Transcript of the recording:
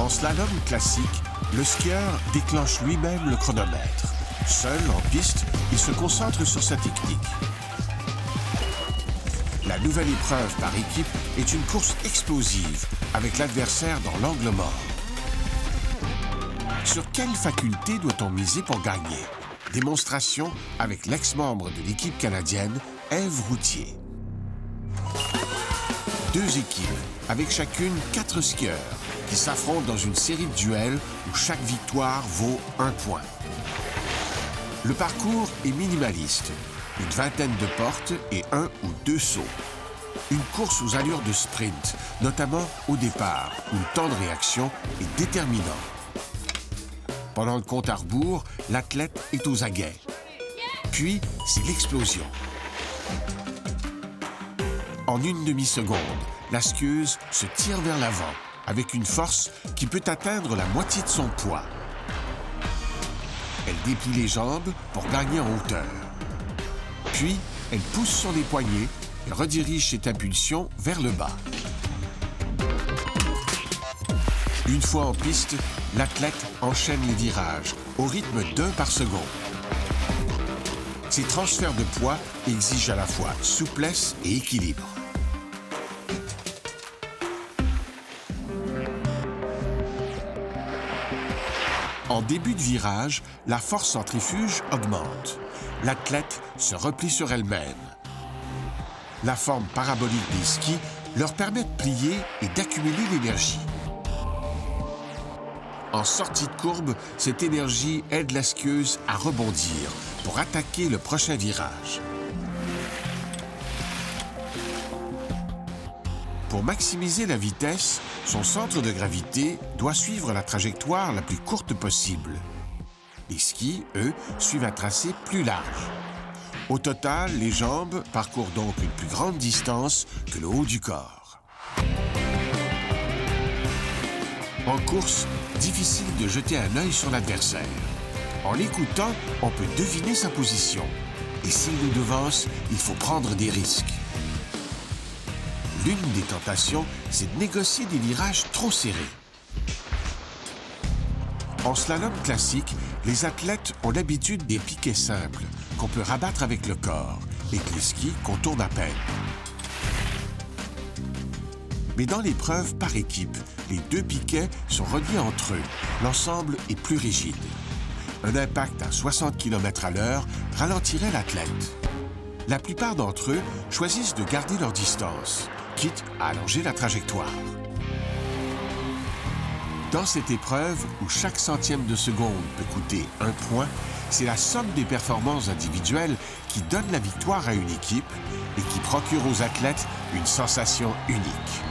En slalom classique, le skieur déclenche lui-même le chronomètre. Seul, en piste, il se concentre sur sa technique. La nouvelle épreuve par équipe est une course explosive, avec l'adversaire dans l'angle mort. Sur quelle faculté doit-on miser pour gagner? Démonstration avec l'ex-membre de l'équipe canadienne, Ève Routier. 2 équipes, avec chacune 4 skieurs, qui s'affrontent dans une série de duels où chaque victoire vaut 1 point. Le parcours est minimaliste, une vingtaine de portes et 1 ou 2 sauts. Une course aux allures de sprint, notamment au départ, où le temps de réaction est déterminant. Pendant le compte à rebours, l'athlète est aux aguets. Puis, c'est l'explosion. En une demi-seconde, la skieuse se tire vers l'avant, avec une force qui peut atteindre la moitié de son poids. Elle déplie les jambes pour gagner en hauteur. Puis, elle pousse sur les poignets et redirige cette impulsion vers le bas. Une fois en piste, l'athlète enchaîne les virages au rythme d'1 par seconde. Ces transferts de poids exigent à la fois souplesse et équilibre. En début de virage, la force centrifuge augmente. L'athlète se replie sur elle-même. La forme parabolique des skis leur permet de plier et d'accumuler l'énergie. En sortie de courbe, cette énergie aide la skieuse à rebondir pour attaquer le prochain virage. Pour maximiser la vitesse, son centre de gravité doit suivre la trajectoire la plus courte possible. Les skis, eux, suivent un tracé plus large. Au total, les jambes parcourent donc une plus grande distance que le haut du corps. En course, difficile de jeter un œil sur l'adversaire. En l'écoutant, on peut deviner sa position. Et s'il nous devance, il faut prendre des risques. L'une des tentations, c'est de négocier des virages trop serrés. En slalom classique, les athlètes ont l'habitude des piquets simples qu'on peut rabattre avec le corps et que les skis contournent à peine. Mais dans l'épreuve par équipe, les 2 piquets sont reliés entre eux. L'ensemble est plus rigide. Un impact à 60 km/h ralentirait l'athlète. La plupart d'entre eux choisissent de garder leur distance, quitte à allonger la trajectoire. Dans cette épreuve, où chaque centième de seconde peut coûter 1 point, c'est la somme des performances individuelles qui donne la victoire à une équipe et qui procure aux athlètes une sensation unique.